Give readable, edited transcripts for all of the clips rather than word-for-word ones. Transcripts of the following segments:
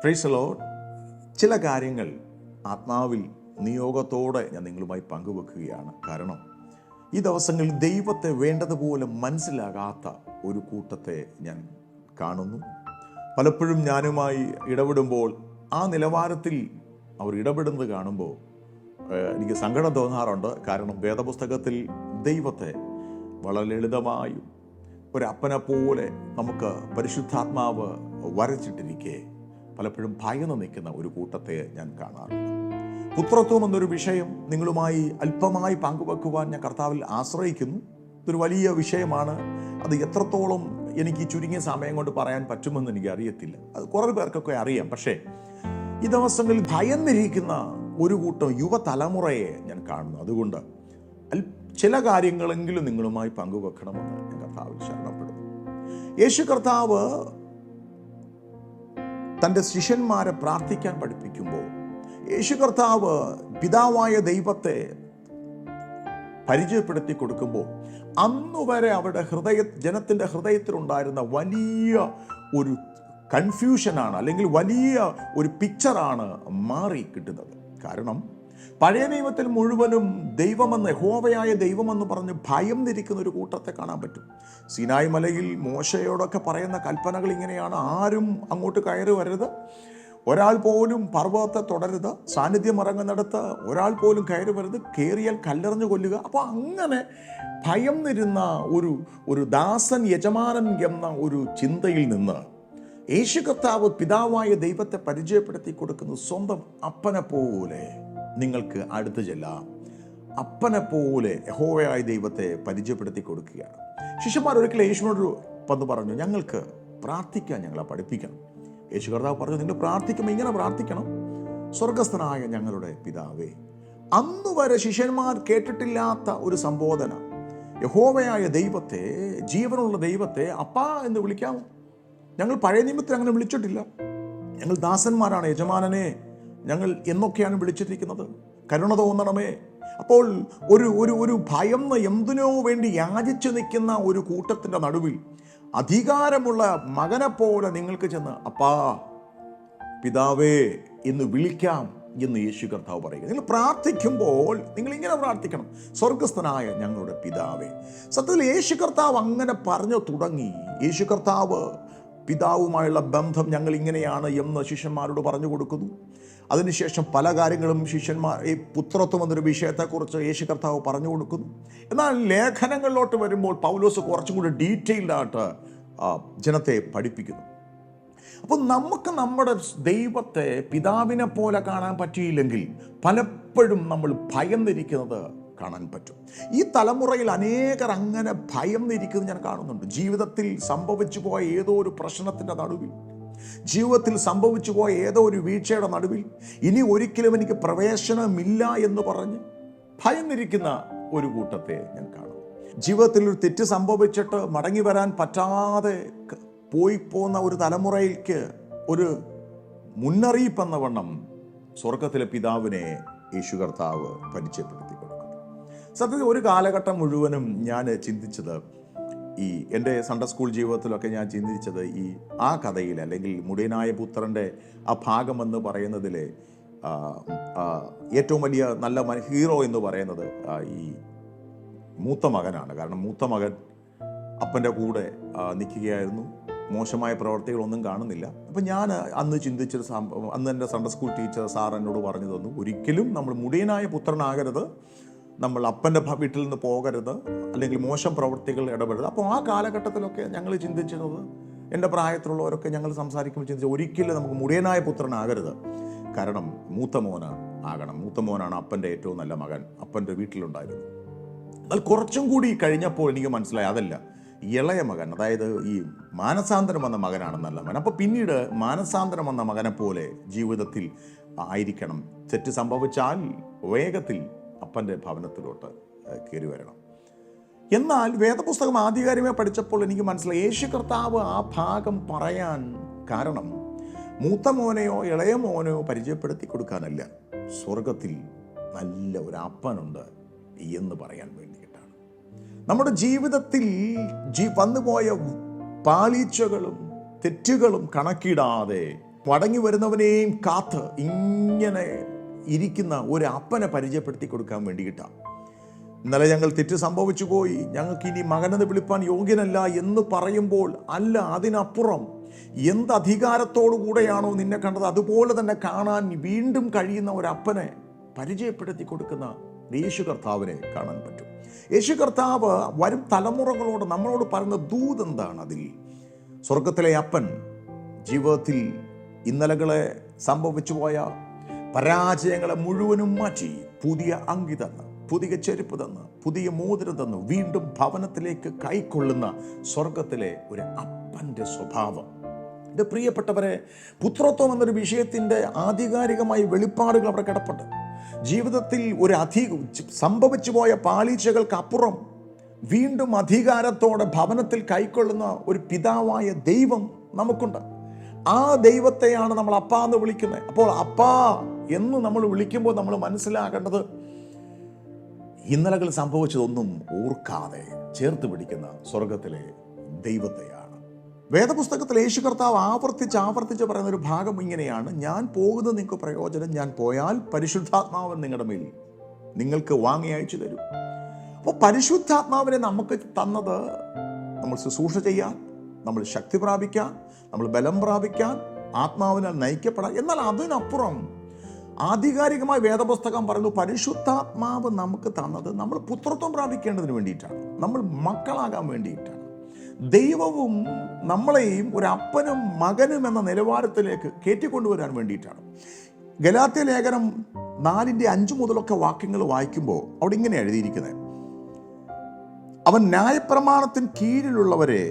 Praise the Lord. ചില കാര്യങ്ങൾ ആത്മാവിൽ നിയോഗത്തോടെ ഞാൻ നിങ്ങളുമായി പങ്കുവെക്കുകയാണ്. കാരണം ഈ ദിവസങ്ങളിൽ ദൈവത്തെ വേണ്ടതുപോലെ മനസ്സിലാകാത്ത ഒരു കൂട്ടത്തെ ഞാൻ കാണുന്നു. പലപ്പോഴും ഞാനുമായി ഇടപെടുമ്പോൾ ആ നിലവാരത്തിൽ അവർ ഇടപെടുന്നത് കാണുമ്പോൾ എനിക്ക് സങ്കടം തോന്നാറുണ്ട്. കാരണം വേദപുസ്തകത്തിൽ ദൈവത്തെ വളരെ ലളിതമായും ഒരപ്പനെ പോലെ നമുക്ക് പരിശുദ്ധാത്മാവ് വരച്ചിട്ടിരിക്കെ പലപ്പോഴും ഭയന്ന് നിൽക്കുന്ന ഒരു കൂട്ടത്തെ ഞാൻ കാണാറുണ്ട്. പുത്രത്വം എന്നൊരു വിഷയം നിങ്ങളുമായി അല്പമായി പങ്കുവെക്കുവാൻ ഞാൻ കർത്താവിൽ ആശ്രയിക്കുന്നു. ഇതൊരു വലിയ വിഷയമാണ്. അത് എത്രത്തോളം എനിക്ക് ചുരുങ്ങിയ സമയം കൊണ്ട് പറയാൻ പറ്റുമെന്ന് എനിക്ക് അറിയത്തില്ല. അത് കുറേ പേർക്കൊക്കെ അറിയാം. പക്ഷേ ഈ ദിവസങ്ങളിൽ ഭയന്നിരിക്കുന്ന ഒരു കൂട്ടം യുവതലമുറയെ ഞാൻ കാണുന്നു. അതുകൊണ്ട് ചില കാര്യങ്ങളെങ്കിലും നിങ്ങളുമായി പങ്കുവെക്കണമെന്ന് ഞാൻ കർത്താവിൽ ശരണപ്പെടുന്നു. യേശു കർത്താവ് തൻ്റെ ശിഷ്യന്മാരെ പ്രാർത്ഥിക്കാൻ പഠിപ്പിക്കുമ്പോൾ, യേശു കർത്താവ് പിതാവായ ദൈവത്തെ പരിചയപ്പെടുത്തി കൊടുക്കുമ്പോൾ അന്നുവരെ അവരുടെ ജനത്തിൻ്റെ ഹൃദയത്തിലുണ്ടായിരുന്ന വലിയ ഒരു കൺഫ്യൂഷനാണ്, അല്ലെങ്കിൽ വലിയ ഒരു പിക്ചറാണ് മാറി കിട്ടുന്നത്. കാരണം പഴയ നിയമത്തിൽ മുഴുവനും ദൈവമെന്ന്, യഹോവയായ ദൈവമെന്ന് പറഞ്ഞ് ഭയം ധരിക്കുന്ന ഒരു കൂട്ടത്തെ കാണാൻ പറ്റും. സീനായി മലയിൽ മോശയോടൊക്കെ പറയുന്ന കൽപ്പനകൾ ഇങ്ങനെയാണ്: ആരും അങ്ങോട്ട് കയറി വരരുത്, ഒരാൾ പോലും പർവ്വതത്തെ തുടരുത്, സാന്നിധ്യം ഇറങ്ങുന്നിടത്ത് ഒരാൾ പോലും കയറി വരരുത്, കയറിയാൽ കല്ലെറിഞ്ഞു കൊല്ലുക. അപ്പോൾ അങ്ങനെ ഭയം നിരുന്ന ഒരു ദാസൻ യജമാനൻ എന്ന ഒരു ചിന്തയിൽ നിന്ന് യേശു കർത്താവ് പിതാവായ ദൈവത്തെ പരിചയപ്പെടുത്തി കൊടുക്കുന്നു. സ്വന്തം അപ്പനെ പോലെ നിങ്ങൾക്ക് അടുത്ത് ചെല്ലാം, അപ്പനെ പോലെ യഹോവയായ ദൈവത്തെ പരിചയപ്പെടുത്തി കൊടുക്കുകയാണ്. ശിഷ്യന്മാർ ഒരിക്കൽ യേശുവിനോട് വന്ന് പറഞ്ഞു, ഞങ്ങൾക്ക് പ്രാർത്ഥിക്കാൻ ഞങ്ങളെ പഠിപ്പിക്കണം. യേശു കർത്താവ് പറഞ്ഞു, നിങ്ങൾ പ്രാർത്ഥിക്കുമ്പോൾ ഇങ്ങനെ പ്രാർത്ഥിക്കണം: സ്വർഗസ്ഥനായ ഞങ്ങളുടെ പിതാവേ. അന്നുവരെ ശിഷ്യന്മാർ കേട്ടിട്ടില്ലാത്ത ഒരു സംബോധന. യഹോവയായ ദൈവത്തെ, ജീവനുള്ള ദൈവത്തെ അപ്പാ എന്ന് വിളിക്കാമോ? ഞങ്ങൾ പഴയ നിയമത്തിൽ അങ്ങനെ വിളിച്ചിട്ടില്ല. ഞങ്ങൾ ദാസന്മാരാണ്, യജമാനനെ ഞങ്ങൾ എന്നൊക്കെയാണ് വിളിച്ചിരിക്കുന്നത്. കരുണ തോന്നണമേ. അപ്പോൾ ഒരു ഭയന്ന് എന്തിനോ വേണ്ടി യാചിച്ചു നിൽക്കുന്ന ഒരു കൂട്ടത്തിൻ്റെ നടുവിൽ അധികാരമുള്ള മകനെ പോലെ നിങ്ങൾക്ക് ചെന്ന് അപ്പാ, പിതാവേ എന്ന് വിളിക്കാം എന്ന് യേശു കർത്താവ് പറയുക. നിങ്ങൾ പ്രാർത്ഥിക്കുമ്പോൾ നിങ്ങൾ ഇങ്ങനെ പ്രാർത്ഥിക്കണം: സ്വർഗസ്ഥനായ ഞങ്ങളുടെ പിതാവേ. സത്യത്തിൽ യേശു കർത്താവ് അങ്ങനെ പറഞ്ഞു തുടങ്ങി. യേശു കർത്താവ് പിതാവുമായുള്ള ബന്ധം ഞങ്ങൾ ഇങ്ങനെയാണ് എന്ന് ശിഷ്യന്മാരോട് പറഞ്ഞു കൊടുക്കുന്നു. അതിനുശേഷം പല കാര്യങ്ങളും ശിഷ്യന്മാർ ഈ പുത്രത്വം എന്നൊരു വിഷയത്തെക്കുറിച്ച് യേശു കർത്താവ് പറഞ്ഞു കൊടുക്കുന്നു. എന്നാൽ ലേഖനങ്ങളിലോട്ട് വരുമ്പോൾ പൗലോസ് കുറച്ചും കൂടി ഡീറ്റെയിൽഡായിട്ട് ജനത്തെ പഠിപ്പിക്കുന്നു. അപ്പോൾ നമുക്ക് നമ്മുടെ ദൈവത്തെ പിതാവിനെ പോലെ കാണാൻ പറ്റിയില്ലെങ്കിൽ പലപ്പോഴും നമ്മൾ ഭയന്നിരിക്കുന്നത് കാണാൻ പറ്റും. ഈ തലമുറയിൽ അനേകർ അങ്ങനെ ഭയന്നിരിക്കുന്നത് ഞാൻ കാണുന്നുണ്ട്. ജീവിതത്തിൽ സംഭവിച്ചു പോയ ഏതോ ഒരു പ്രശ്നത്തിൻ്റെ നടുവിൽ, ജീവിതത്തിൽ സംഭവിച്ചു പോയ ഏതോ ഒരു വീഴ്ചയുടെ നടുവിൽ ഇനി ഒരിക്കലും എനിക്ക് പ്രവേശനമില്ല എന്ന് പറഞ്ഞ് ഭയന്നിരിക്കുന്ന ഒരു കൂട്ടത്തെ ഞാൻ കാണും. ജീവിതത്തിൽ ഒരു തെറ്റ് സംഭവിച്ചിട്ട് മടങ്ങി വരാൻ പറ്റാതെ പോന്ന ഒരു തലമുറയ്ക്ക് ഒരു മുന്നറിയിപ്പെന്ന വണ്ണം സ്വർഗത്തിലെ പിതാവിനെ യേശു കർത്താവ് പരിചയപ്പെടുത്തി കൊടുക്കും. സത്യത്തിൽ ഒരു കാലഘട്ടം മുഴുവനും ഞാൻ ചിന്തിച്ചത്, ഈ എൻ്റെ സൺഡേ സ്കൂൾ ജീവിതത്തിലൊക്കെ ഞാൻ ചിന്തിച്ചത് ആ കഥയിൽ, അല്ലെങ്കിൽ മുടിയനായ പുത്രൻ്റെ ആ ഭാഗമെന്ന് പറയുന്നതിലെ ഏറ്റവും വലിയ നല്ല ഹീറോ എന്ന് പറയുന്നത് ഈ മൂത്ത മകനാണ്. കാരണം മൂത്ത മകൻ അപ്പൻ്റെ കൂടെ നിൽക്കുകയായിരുന്നു, മോശമായ പ്രവർത്തികളൊന്നും കാണുന്നില്ല. അപ്പം ഞാൻ അന്ന് ചിന്തിച്ചൊരു സംഭവം, അന്ന് എൻ്റെ സൺഡേ സ്കൂൾ ടീച്ചർ സാർ എന്നോട് പറഞ്ഞു തന്നു, ഒരിക്കലും നമ്മൾ മുടിയനായ പുത്രനാകരുത്, നമ്മൾ അപ്പൻ്റെ വീട്ടിൽ നിന്ന് പോകരുത്, അല്ലെങ്കിൽ മോശം പ്രവൃത്തികൾ ഇടപെടരുത്. അപ്പോൾ ആ കാലഘട്ടത്തിലൊക്കെ ഞങ്ങൾ ചിന്തിച്ചത്, എൻ്റെ ഞങ്ങൾ സംസാരിക്കുമ്പോൾ ചിന്തിച്ചത്, ഒരിക്കലും നമുക്ക് മുടിയനായ പുത്രനാകരുത്, കാരണം മൂത്ത മോനാണ് അപ്പൻ്റെ ഏറ്റവും നല്ല മകൻ, അപ്പൻ്റെ വീട്ടിലുണ്ടായിരുന്നു. എന്നാൽ കുറച്ചും കൂടി കഴിഞ്ഞപ്പോൾ എനിക്ക് മനസ്സിലായി അതല്ല, ഇളയ മകൻ, അതായത് ഈ മാനസാന്തരം വന്ന മകനാണ് നല്ല മകൻ. അപ്പോൾ പിന്നീട് മാനസാന്തരം വന്ന മകനെ പോലെ ജീവിതത്തിൽ ആയിരിക്കണം. തെറ്റ് സംഭവിച്ചാൽ വേഗത്തിൽ അപ്പൻ്റെ ഭവനത്തിലോട്ട് കയറി വരണം. എന്നാൽ വേദപുസ്തകം ആധികാരികമായി പഠിച്ചപ്പോൾ എനിക്ക് മനസ്സിലായി, യേശു കർത്താവ് ആ ഭാഗം പറയാൻ കാരണം മൂത്ത മോനെയോ ഇളയ മോനെയോ പരിചയപ്പെടുത്തി കൊടുക്കാനല്ല, സ്വർഗത്തിൽ നല്ല ഒരു അപ്പനുണ്ട് എന്ന് പറയാൻ വേണ്ടിയിട്ടാണ്. നമ്മുടെ ജീവിതത്തിൽ വന്നുപോയ പാളിച്ചകളും തെറ്റുകളും കണക്കിടാതെ മടങ്ങി വരുന്നവനെയും കാത്ത് ഇങ്ങനെ ഇരിക്കുന്ന ഒരു അപ്പനെ പരിചയപ്പെടുത്തി കൊടുക്കാൻ വേണ്ടിയിട്ടാണ്. ഇന്നലെ ഞങ്ങൾ തെറ്റ് സംഭവിച്ചു പോയി, ഞങ്ങൾക്ക് ഇനി മകനെന്ന് വിളിപ്പാൻ യോഗ്യനല്ല എന്ന് പറയുമ്പോൾ അല്ല, അതിനപ്പുറം എന്ത് അധികാരത്തോടു കൂടെയാണോ നിന്നെ കണ്ടത് അതുപോലെ തന്നെ കാണാൻ വീണ്ടും കഴിയുന്ന ഒരു അപ്പനെ പരിചയപ്പെടുത്തി കൊടുക്കുന്ന യേശു കർത്താവിനെ കാണാൻ പറ്റും. യേശു കർത്താവ് വരും തലമുറകളോട് നമ്മളോട് പറയുന്ന ദൂത് എന്താണ്? അതിൽ സ്വർഗത്തിലെ അപ്പൻ ജീവിതത്തിൽ ഇന്നലകളെ സംഭവിച്ചു പോയ പരാജയങ്ങളെ മുഴുവനും മാറ്റി പുതിയ അങ്കി തന്ന്, പുതിയ ചെരുപ്പ് തന്ന്, പുതിയ മോതിരം തന്നു വീണ്ടും ഭവനത്തിലേക്ക് കൈക്കൊള്ളുന്ന സ്വർഗത്തിലെ ഒരു അപ്പൻ്റെ സ്വഭാവം. ഇത് പ്രിയപ്പെട്ടവരെ, പുത്രത്വം എന്നൊരു വിഷയത്തിൻ്റെ ആധികാരികമായ വെളിപ്പാടുകൾ അവിടെ കിടപ്പുണ്ട്. ജീവിതത്തിൽ ഒരു സംഭവിച്ചു പോയ പാളിച്ചകൾക്കപ്പുറം വീണ്ടും അധികാരത്തോടെ ഭവനത്തിൽ കൈക്കൊള്ളുന്ന ഒരു പിതാവായ ദൈവം നമുക്കുണ്ട്. ആ ദൈവത്തെയാണ് നമ്മൾ അപ്പ എന്ന് വിളിക്കുന്നത്. അപ്പോൾ അപ്പാ എന്ന് നമ്മൾ വിളിക്കുമ്പോൾ നമ്മൾ മനസ്സിലാക്കേണ്ടത് ഇന്നലകൾ സംഭവിച്ചതൊന്നും ഓർക്കാതെ ചേർത്ത് പിടിക്കുന്ന സ്വർഗത്തിലെ ദൈവത്തെയാണ്. വേദപുസ്തകത്തിൽ യേശു കർത്താവ് ആവർത്തിച്ച് പറയുന്ന ഒരു ഭാഗം ഇങ്ങനെയാണ്: ഞാൻ പോകുന്നത് നിങ്ങൾക്ക് പ്രയോജനം, ഞാൻ പോയാൽ പരിശുദ്ധാത്മാവൻ നിങ്ങളുടെ മേൽ നിങ്ങൾക്ക് വാങ്ങി അയച്ചു തരും. അപ്പോൾ പരിശുദ്ധാത്മാവിനെ നമുക്ക് തന്നത് നമ്മൾ ശുശ്രൂഷ ചെയ്യാൻ, നമ്മൾ ശക്തി പ്രാപിക്കാൻ, നമ്മൾ ബലം പ്രാപിക്കാൻ, ആത്മാവിനാൽ നയിക്കപ്പെടാൻ. എന്നാൽ അതിനപ്പുറം ആധികാരികമായ വേദപുസ്തകം പറയുന്നു പരിശുദ്ധാത്മാവ് നമുക്ക് തന്നത് നമ്മൾ പുത്രത്വം പ്രാപിക്കേണ്ടതിന് വേണ്ടിയിട്ടാണ്, നമ്മൾ മക്കളാകാൻ വേണ്ടിയിട്ടാണ്. ദൈവവും നമ്മളെയും ഒരു അപ്പനും മകനും എന്ന നിലവാരത്തിലേക്ക് കയറ്റിക്കൊണ്ടുവരാൻ വേണ്ടിയിട്ടാണ്. ഗലാത്യ ലേഖനം 4:5 മുതലൊക്കെ വാക്യങ്ങൾ വായിക്കുമ്പോൾ അവിടെ ഇങ്ങനെ എഴുതിയിരിക്കുന്നത്: അവൻ ന്യായപ്രമാണത്തിന് കീഴിലുള്ളവരെ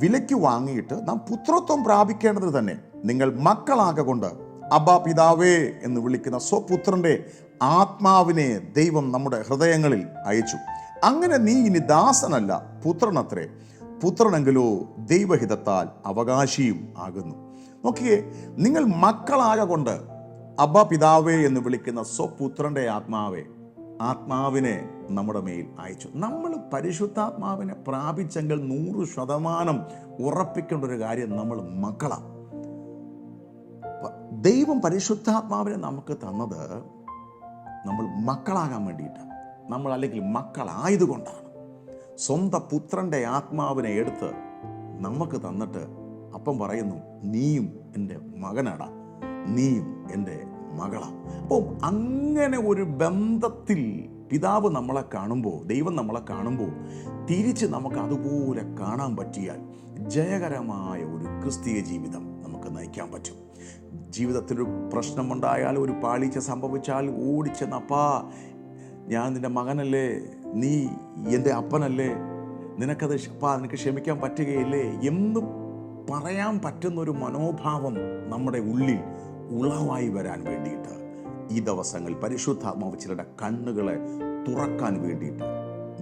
വിലയ്ക്ക് വാങ്ങിയിട്ട് നാം പുത്രത്വം പ്രാപിക്കേണ്ടത് തന്നെ നിങ്ങൾ മക്കളാകൊണ്ട് അബ്ബാ പിതാവേ എന്ന് വിളിക്കുന്ന സ്വപുത്രന്റെ ആത്മാവിനെ ദൈവം നമ്മുടെ ഹൃദയങ്ങളിൽ അയച്ചു. അങ്ങനെ നീ ഇനി ദാസനല്ല പുത്രനത്രേ, പുത്രനെങ്കിലോ ദൈവഹിതത്താൽ അവകാശിയും ആകുന്നു. നോക്കിയേ, നിങ്ങൾ മക്കളാകൊണ്ട് അബ്ബാ പിതാവേ എന്ന് വിളിക്കുന്ന സ്വപുത്രന്റെ ആത്മാവിനെ നമ്മുടെ മേൽ അയച്ചു. നമ്മൾ പരിശുദ്ധാത്മാവിനെ പ്രാപിച്ചെങ്കിൽ 100% ഉറപ്പിക്കേണ്ട ഒരു കാര്യം, നമ്മൾ മക്കളാണ്. ദൈവം പരിശുദ്ധാത്മാവിനെ നമുക്ക് തന്നത് നമ്മൾ മക്കളാകാൻ വേണ്ടിയിട്ടാണ്. നമ്മൾ അല്ലെങ്കിൽ മക്കളായതുകൊണ്ടാണ്. സ്വന്തം പുത്രൻ്റെ ആത്മാവിനെ എടുത്ത് നമുക്ക് തന്നിട്ട് അപ്പം പറയുന്നു, നീയും എൻ്റെ മകനാടാ, നീയും എൻ്റെ മകളാണ്. അപ്പോൾ അങ്ങനെ ഒരു ബന്ധത്തിൽ പിതാവ് നമ്മളെ കാണുമ്പോൾ, ദൈവം നമ്മളെ കാണുമ്പോൾ തിരിച്ച് നമുക്ക് അതുപോലെ കാണാൻ പറ്റിയാൽ ജയകരമായ ഒരു ക്രിസ്തീയ ജീവിതം നമുക്ക് നയിക്കാൻ പറ്റും. ജീവിതത്തിലൊരു പ്രശ്നമുണ്ടായാൽ, ഒരു പാളിച്ച സംഭവിച്ചാൽ ഓടിച്ചെന്നപ്പാ ഞാൻ നിൻ്റെ മകനല്ലേ, നീ എൻ്റെ അപ്പനല്ലേ, നിനക്കത് നിനക്ക് ക്ഷമിക്കാൻ പറ്റുകയില്ലേ എന്ന് പറയാൻ പറ്റുന്നൊരു മനോഭാവം നമ്മുടെ ഉള്ളിൽ ഉളവായി വരാൻ വേണ്ടിയിട്ട് ഈ ദിവസങ്ങൾ പരിശുദ്ധാത്മാവ് ചിലരുടെ കണ്ണുകളെ തുറക്കാൻ വേണ്ടിയിട്ട്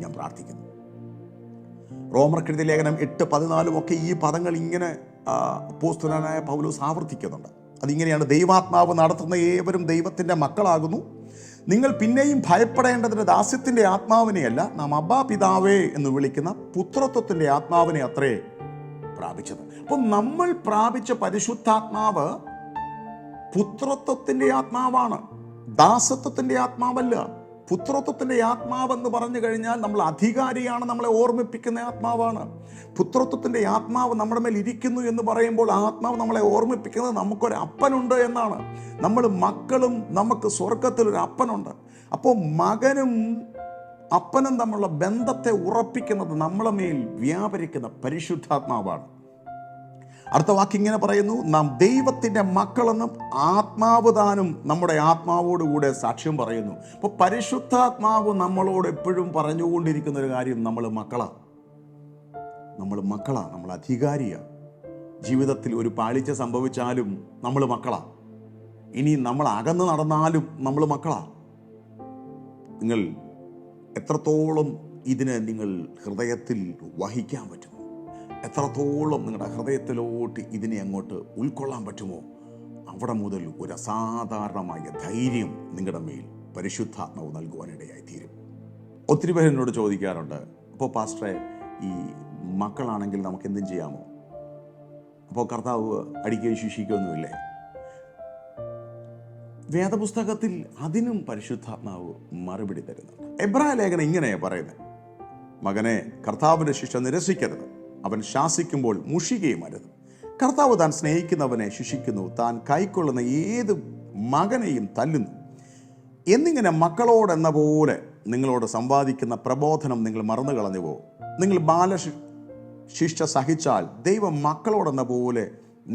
ഞാൻ പ്രാർത്ഥിക്കുന്നു. റോമർക്കെഴുതിയ ലേഖനം 8:14 ഒക്കെ ഈ പദങ്ങൾ ഇങ്ങനെ അപ്പോസ്തലനായ പൗലോസ് ആവർത്തിക്കുന്നുണ്ട്. അതിങ്ങനെയാണ്: ദൈവാത്മാവ് നടത്തുന്ന ഏവരും ദൈവത്തിൻ്റെ മക്കളാകുന്നു. നിങ്ങൾ പിന്നെയും ഭയപ്പെടേണ്ടതിന് ദാസ്യത്തിൻ്റെ ആത്മാവിനെയല്ല, നാം അബ്ബാ പിതാവേ എന്ന് വിളിക്കുന്ന പുത്രത്വത്തിൻ്റെ ആത്മാവിനെ അത്രേ പ്രാപിച്ചത്. അപ്പം നമ്മൾ പ്രാപിച്ച പരിശുദ്ധാത്മാവ് പുത്രത്വത്തിൻ്റെ ആത്മാവാണ്, ദാസത്വത്തിൻ്റെ ആത്മാവല്ല. പുത്രത്വത്തിൻ്റെ ആത്മാവെന്ന് പറഞ്ഞു കഴിഞ്ഞാൽ നമ്മൾ അധികാരിയാണ്, നമ്മളെ ഓർമ്മിപ്പിക്കുന്ന ആത്മാവാണ്. പുത്രത്വത്തിൻ്റെ ആത്മാവ് നമ്മുടെ മേൽ ഇരിക്കുന്നു എന്ന് പറയുമ്പോൾ ആത്മാവ് നമ്മളെ ഓർമ്മിപ്പിക്കുന്നത് നമുക്കൊരു അപ്പനുണ്ട് എന്നാണ്. നമ്മൾ മക്കളും, നമുക്ക് സ്വർഗത്തിലൊരു അപ്പനുണ്ട്. അപ്പോൾ മകനും അപ്പനും തമ്മിലുള്ള ബന്ധത്തെ ഉറപ്പിക്കുന്നത് നമ്മളെ മേൽ വ്യാപരിക്കുന്ന പരിശുദ്ധാത്മാവാണ്. അടുത്ത വാക്ക് ഇങ്ങനെ പറയുന്നു: നാം ദൈവത്തിൻ്റെ മക്കളെന്നും ആത്മാവ് താനും നമ്മുടെ ആത്മാവോടുകൂടെ സാക്ഷ്യം പറയുന്നു. അപ്പോൾ പരിശുദ്ധാത്മാവ് നമ്മളോട് എപ്പോഴും പറഞ്ഞുകൊണ്ടിരിക്കുന്ന ഒരു കാര്യം, നമ്മൾ മക്കളാണ്, നമ്മൾ അധികാരിയാണ്. ജീവിതത്തിൽ ഒരു പാളിച്ച സംഭവിച്ചാലും നമ്മൾ മക്കളാണ്. ഇനി നമ്മൾ അകന്ന് നടന്നാലും നമ്മൾ മക്കളാണ്. നിങ്ങൾ എത്രത്തോളം ഇതിനെ നിങ്ങൾ ഹൃദയത്തിൽ വഹിക്കാൻ പറ്റുമോ, എത്രത്തോളം നിങ്ങളുടെ ഹൃദയത്തിലോട്ട് ഇതിനെ അങ്ങോട്ട് ഉൾക്കൊള്ളാൻ പറ്റുമോ, അവിടെ മുതൽ ഒരു അസാധാരണമായ ധൈര്യം നിങ്ങളുടെ മേൽ പരിശുദ്ധാത്മാവ് നൽകുവാനിടയായി തീരും. ഒത്തിരി പേര് എന്നോട് ചോദിക്കാറുണ്ട്, അപ്പോൾ പാസ്റ്ററെ, ഈ മക്കളാണെങ്കിൽ നമുക്ക് എന്തും ചെയ്യാമോ? അപ്പോൾ കർത്താവ് അടിക്കുകയും ശിക്ഷിക്കുകയൊന്നുമില്ലേ? വേദപുസ്തകത്തിൽ അതിനും പരിശുദ്ധാത്മാവ് മറുപടി തരുന്നുണ്ട്. എബ്രായ ലേഖനം ഇങ്ങനെയാണ് പറയുന്നത്: മകനെ, കർത്താവിൻ്റെ ശിക്ഷ നിരസിക്കരുത്, അവൻ ശാസിക്കുമ്പോൾ മുഷികയും അരുത്. കർത്താവ് താൻ സ്നേഹിക്കുന്നവനെ ശിക്ഷിക്കുന്നു, താൻ കൈക്കൊള്ളുന്ന ഏത് മകനെയും തല്ലുന്നു. എന്നിങ്ങനെ മക്കളോടെന്ന പോലെ നിങ്ങളോട് സമ്പാദിക്കുന്ന പ്രബോധനം നിങ്ങൾ മറന്നു കളഞ്ഞുവോ? നിങ്ങൾ ബാലശിക്ഷ സഹിച്ചാൽ ദൈവം മക്കളോടെന്ന പോലെ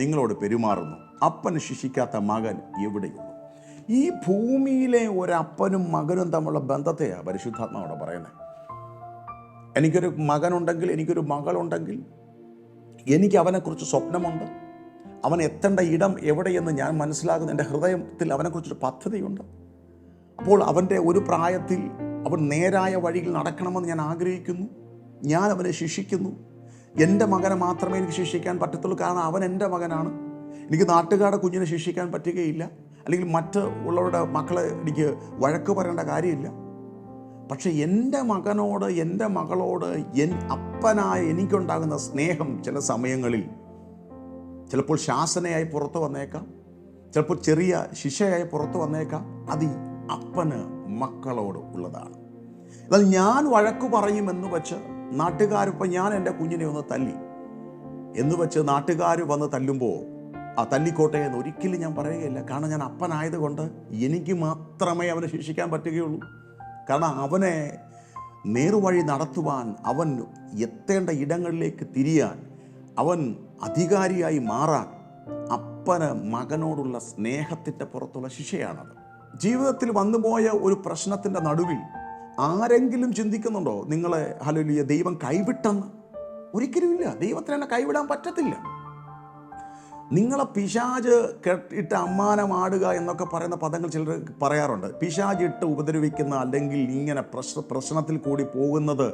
നിങ്ങളോട് പെരുമാറുന്നു. അപ്പന് ശിക്ഷിക്കാത്ത മകൻ എവിടെയുള്ളൂ? ഈ ഭൂമിയിലെ ഒരപ്പനും മകനും തമ്മിലുള്ള ബന്ധത്തെയാണ് പരിശുദ്ധാത്മാവോട് പറയുന്നത്. എനിക്കൊരു മകനുണ്ടെങ്കിൽ, എനിക്കൊരു മകളുണ്ടെങ്കിൽ, എനിക്ക് അവനെക്കുറിച്ച് സ്വപ്നമുണ്ട്. അവൻ എത്തേണ്ട ഇടം എവിടെയെന്ന് ഞാൻ മനസ്സിലാക്കുന്നു. എൻ്റെ ഹൃദയത്തിൽ അവനെക്കുറിച്ചൊരു പദ്ധതിയുണ്ട്. അപ്പോൾ അവൻ്റെ ഒരു പ്രായത്തിൽ അവൻ നേരായ വഴിയിൽ നടക്കണമെന്ന് ഞാൻ ആഗ്രഹിക്കുന്നു. ഞാൻ അവനെ ശിക്ഷിക്കുന്നു. എൻ്റെ മകനെ മാത്രമേ എനിക്ക് ശിക്ഷിക്കാൻ പറ്റത്തുള്ളൂ, കാരണം അവൻ എൻ്റെ മകനാണ്. എനിക്ക് നാട്ടുകാരുടെ കുഞ്ഞിനെ ശിക്ഷിക്കാൻ പറ്റുകയില്ല, അല്ലെങ്കിൽ മറ്റ് ഉള്ളവരുടെ മക്കളെ എനിക്ക് വഴക്ക് പറയേണ്ട കാര്യമില്ല. പക്ഷെ എൻ്റെ മകനോട്, എൻ്റെ മകളോട് അപ്പനായ എനിക്കുണ്ടാകുന്ന സ്നേഹം ചില സമയങ്ങളിൽ ചിലപ്പോൾ ശാസനയായി പുറത്തു വന്നേക്കാം, ചിലപ്പോൾ ചെറിയ ശിക്ഷയായി പുറത്തു വന്നേക്കാം. അത് അപ്പന് മക്കളോട് ഉള്ളതാണ്. എന്നാൽ ഞാൻ വഴക്ക് പറയുമെന്ന് വെച്ച് നാട്ടുകാരിപ്പോൾ ഞാൻ എൻ്റെ കുഞ്ഞിനെ ഒന്ന് തല്ലി എന്ന് വെച്ച് നാട്ടുകാർ വന്ന് തല്ലുമ്പോൾ ആ തല്ലിക്കോട്ടെ എന്ന് ഒരിക്കലും ഞാൻ പറയുകയില്ല. കാരണം ഞാൻ അപ്പനായതുകൊണ്ട് എനിക്ക് മാത്രമേ അവനെ ശിക്ഷിക്കാൻ പറ്റുകയുള്ളൂ. കാരണം അവനെ നേർവഴി നടത്തുവാൻ, അവൻ എത്തേണ്ട ഇടങ്ങളിലേക്ക് തിരിയാൻ, അവൻ അധികാരിയായി മാറാൻ അപ്പന് മകനോടുള്ള സ്നേഹത്തിൻ്റെ പുറത്തുള്ള ശിക്ഷയാണത്. ജീവിതത്തിൽ വന്നുപോയ ഒരു പ്രശ്നത്തിൻ്റെ നടുവിൽ ആരെങ്കിലും ചിന്തിക്കുന്നുണ്ടോ നിങ്ങളെ ഹല്ലേലൂയ ദൈവം കൈവിട്ടെന്ന്? ഒരിക്കലുമില്ല. ദൈവത്തിന് എന്നെ കൈവിടാൻ പറ്റത്തില്ല. നിങ്ങളെ പിശാച് ഇട്ട് അമ്മാനമാടുക എന്നൊക്കെ പറയുന്ന പദങ്ങൾ ചിലർ പറയാറുണ്ട്. പിശാച് ഇട്ട് ഉപദ്രവിക്കുന്ന, അല്ലെങ്കിൽ ഇങ്ങനെ പ്രശ്നത്തിൽ കൂടി പോകുന്നത്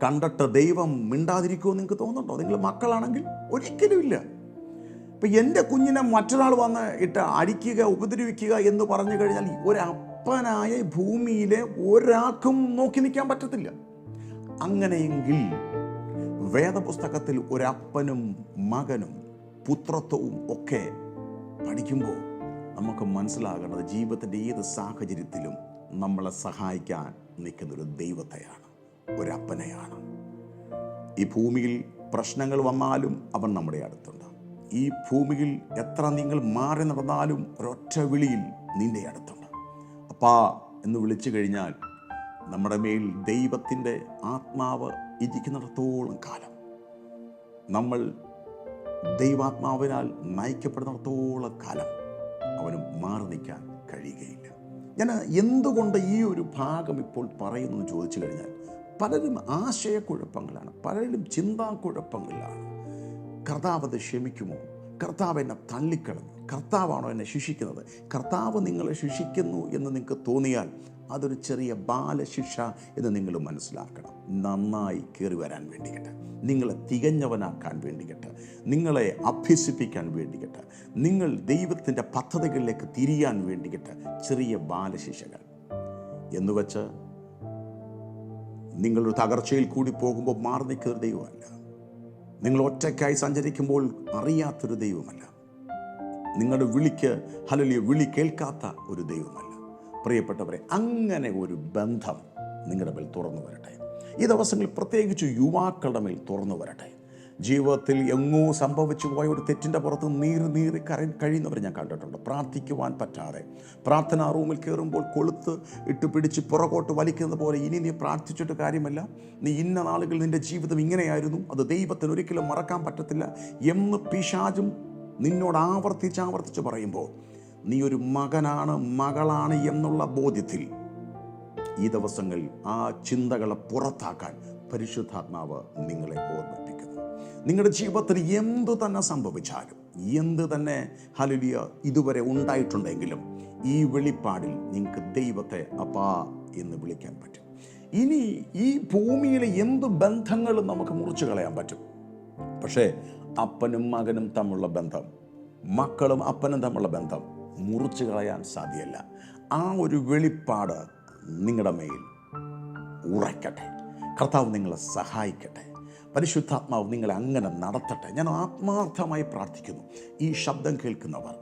കണ്ടിട്ട് ദൈവം മിണ്ടാതിരിക്കുമോ നിങ്ങൾക്ക് തോന്നുന്നുണ്ടോ? നിങ്ങൾ മക്കളാണെങ്കിൽ ഒരിക്കലുമില്ല. ഇപ്പം എൻ്റെ കുഞ്ഞിനെ മറ്റൊരാൾ വന്ന് ഇട്ട് അടിക്കുക, ഉപദ്രവിക്കുക എന്ന് പറഞ്ഞു കഴിഞ്ഞാൽ ഒരപ്പനായ ഭൂമിയിലെ ഒരാൾക്കും നോക്കി നിൽക്കാൻ പറ്റത്തില്ല. അങ്ങനെയെങ്കിൽ വേദപുസ്തകത്തിൽ ഒരപ്പനും മകനും പുത്രത്വവും ഒക്കെ പഠിക്കുമ്പോൾ നമുക്ക് മനസ്സിലാകേണ്ടത് ജീവിതത്തിൻ്റെ ഏത് സാഹചര്യത്തിലും നമ്മളെ സഹായിക്കാൻ നിൽക്കുന്നൊരു ദൈവത്തെയാണ്, ഒരപ്പനെയാണ്. ഈ ഭൂമിയിൽ പ്രശ്നങ്ങൾ വന്നാലും അവൻ നമ്മുടെ അടുത്തുണ്ട്. ഈ ഭൂമിയിൽ എത്ര നിങ്ങൾ മാറി നടന്നാലും ഒരൊറ്റ വിളിയിൽ നിന്റെ അടുത്തുണ്ട്. അപ്പാ എന്ന് വിളിച്ചു കഴിഞ്ഞാൽ നമ്മുടെ മേൽ ദൈവത്തിൻ്റെ ആത്മാവ് ഇരിക്കുന്നിടത്തോളം കാലം, നമ്മൾ ദൈവാത്മാവിനാൽ നയിക്കപ്പെടുന്നിടത്തോളം കാലം അവന് മാറി നിൽക്കാൻ കഴിയുകയില്ല. ഞാൻ എന്തുകൊണ്ട് ഈ ഒരു ഭാഗം ഇപ്പോൾ പറയുന്നു എന്ന് ചോദിച്ചു കഴിഞ്ഞാൽ, പലരും ആശയക്കുഴപ്പങ്ങളാണ്, പലരും ചിന്താക്കുഴപ്പങ്ങളിലാണ്. കർത്താവ് അത് ക്ഷമിക്കുമോ? കർത്താവ് എന്നെ തള്ളിക്കളഞ്ഞു, കർത്താവാണോ എന്നെ ശിക്ഷിക്കുന്നത്? കർത്താവ് നിങ്ങളെ ശിക്ഷിക്കുന്നു എന്ന് നിങ്ങൾക്ക് തോന്നിയാൽ അതൊരു ചെറിയ ബാലശിക്ഷ എന്ന് നിങ്ങൾ മനസ്സിലാക്കണം. നന്നായി കയറി വരാൻ വേണ്ടിയിട്ട്, നിങ്ങളെ തികഞ്ഞവനാക്കാൻ വേണ്ടിയിട്ട്, നിങ്ങളെ അഭ്യസിപ്പിക്കാൻ വേണ്ടിയിട്ട്, നിങ്ങൾ ദൈവത്തിൻ്റെ പദ്ധതികളിലേക്ക് തിരിയാൻ വേണ്ടിയിട്ട് ചെറിയ ബാലശിക്ഷകൾ എന്നുവെച്ച് നിങ്ങളൊരു തകർച്ചയിൽ കൂടി പോകുമ്പോൾ മാറി നിൽക്കുന്ന ദൈവമല്ല. നിങ്ങൾ ഒറ്റയ്ക്കായി സഞ്ചരിക്കുമ്പോൾ അറിയാത്തൊരു ദൈവമല്ല. നിങ്ങളുടെ ഹല്ലേലൂയ വിളി കേൾക്കാത്ത ഒരു ദൈവമല്ല. പ്രിയപ്പെട്ടവരെ, അങ്ങനെ ഒരു ബന്ധം നിങ്ങളുടെ മേൽ തുറന്നു വരട്ടെ. ഈ ദിവസങ്ങളിൽ പ്രത്യേകിച്ച് യുവാക്കളുടെ മേൽ തുറന്നു വരട്ടെ. ജീവിതത്തിൽ എങ്ങോ സംഭവിച്ചു പോയ ഒരു തെറ്റിൻ്റെ പുറത്ത് നീറി കഴിയുന്നവരെ ഞാൻ കണ്ടിട്ടുണ്ട്. പ്രാർത്ഥിക്കുവാൻ പറ്റാതെ പ്രാർത്ഥനാ റൂമിൽ കയറുമ്പോൾ കൊളുത്ത് ഇട്ട് പിടിച്ച് പുറകോട്ട് വലിക്കുന്നത് പോലെ, ഇനി നീ പ്രാർത്ഥിച്ചിട്ട് കാര്യമല്ല, നീ ഇന്ന നാളുകൾ നിൻ്റെ ജീവിതം ഇങ്ങനെയായിരുന്നു, അത് ദൈവത്തിന് ഒരിക്കലും മറക്കാൻ പറ്റത്തില്ല എന്ന് പിശാചും നിന്നോട് ആവർത്തിച്ച് പറയുമ്പോൾ, നീ ഒരു മകനാണ്, മകളാണ് എന്നുള്ള ബോധ്യത്തിൽ ഈ ദിവസങ്ങളിൽ ആ ചിന്തകളെ പുറത്താക്കാൻ പരിശുദ്ധാത്മാവ് നിങ്ങളെ ഓർമ്മിപ്പിക്കുന്നു. നിങ്ങളുടെ ജീവിതത്തിൽ എന്തു തന്നെ സംഭവിച്ചാലും, എന്ത് തന്നെ ഹല്ലേലൂയ ഇതുവരെ ഉണ്ടായിട്ടുണ്ടെങ്കിലും, ഈ വെളിപ്പാടിൽ നിങ്ങൾക്ക് ദൈവത്തെ അപ്പാ എന്ന് വിളിക്കാൻ പറ്റും. ഇനി ഈ ഭൂമിയിലെ എന്ത് ബന്ധങ്ങളും നമുക്ക് മുറിച്ചു കളയാൻ പറ്റും. പക്ഷേ അപ്പനും മകനും തമ്മിലുള്ള ബന്ധം, മക്കളും അപ്പനും തമ്മിലുള്ള ബന്ധം മുറിച്ചു കളയാൻ സാധ്യമല്ല. ആ ഒരു വെളിപ്പാട് നിങ്ങളുടെ മേൽ ഉറയ്ക്കട്ടെ. കർത്താവ് നിങ്ങളെ സഹായിക്കട്ടെ. പരിശുദ്ധാത്മാവ് നിങ്ങളെ അങ്ങനെ നടത്തട്ടെ. ഞാൻ ആത്മാർത്ഥമായി പ്രാർത്ഥിക്കുന്നു. ഈ ശബ്ദം കേൾക്കുന്നവർ,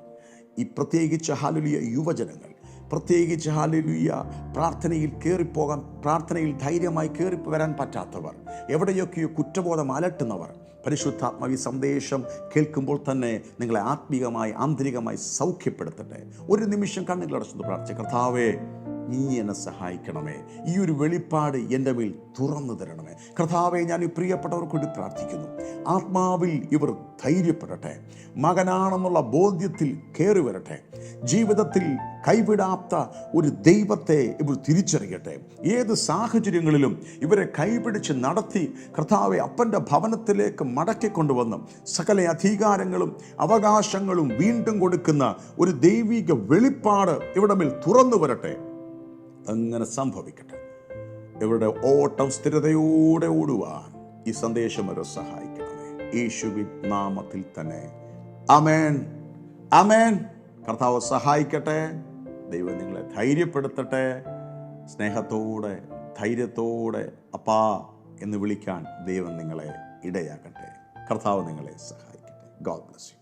ഈ പ്രത്യേകിച്ച് ഹല്ലേലൂയ യുവജനങ്ങൾ, പ്രത്യേകിച്ച് ഹല്ലേലൂയ പ്രാർത്ഥനയിൽ കയറിപ്പോകാൻ, പ്രാർത്ഥനയിൽ ധൈര്യമായി കയറി വരാൻ പറ്റാത്തവർ, എവിടെയൊക്കെയോ കുറ്റബോധം അലട്ടുന്നവർ, പരിശുദ്ധാത്മാവ് ഈ സന്ദേശം കേൾക്കുമ്പോൾ തന്നെ നിങ്ങളെ ആത്മീകമായി ആന്തരികമായി സൗഖ്യപ്പെടുത്തട്ടെ. ഒരു നിമിഷം കണ്ണുകളടച്ചു പ്രാർത്ഥിച്ച, കർത്താവേ നീ എന്നെ സഹായിക്കണമേ, ഈ ഒരു വെളിപ്പാട് എൻ്റെ മേൽ തുറന്നു തരണമേ. കർത്താവെ, ഞാൻ ഈ പ്രിയപ്പെട്ടവർക്ക് വേണ്ടി പ്രാർത്ഥിക്കുന്നു. ആത്മാവിൽ ഇവർ ധൈര്യപ്പെടട്ടെ, മകനാണെന്നുള്ള ബോധ്യത്തിൽ കയറി വരട്ടെ, ജീവിതത്തിൽ കൈവിടാത്ത ഒരു ദൈവത്തെ ഇവർ തിരിച്ചറിയട്ടെ. ഏത് സാഹചര്യങ്ങളിലും ഇവരെ കൈപിടിച്ച് നടത്തി കർത്താവെ അപ്പൻ്റെ ഭവനത്തിലേക്ക് മടക്കിക്കൊണ്ടുവന്ന് സകല അധികാരങ്ങളും അവകാശങ്ങളും വീണ്ടും കൊടുക്കുന്ന ഒരു ദൈവിക വെളിപ്പാട് ഇവിടെ മേൽ തുറന്നു വരട്ടെ. അങ്ങനെ സംഭവിക്കട്ടെ. ഇവരുടെ ഓട്ടം സ്ഥിരതയോടെ ഓടുവാൻ ഈ സന്ദേശം അവരെ സഹായിക്കണമേ. യേശുവിൻ നാമത്തിൽ തന്നെ ആമേൻ, ആമേൻ. കർത്താവ് സഹായിക്കട്ടെ. ദൈവം നിങ്ങളെ ധൈര്യപ്പെടുത്തട്ടെ. സ്നേഹത്തോടെ ധൈര്യത്തോടെ അപ്പാ എന്ന് വിളിക്കാൻ ദൈവം നിങ്ങളെ ഇടയാക്കട്ടെ. കർത്താവ് നിങ്ങളെ സഹായിക്കട്ടെ. God bless you.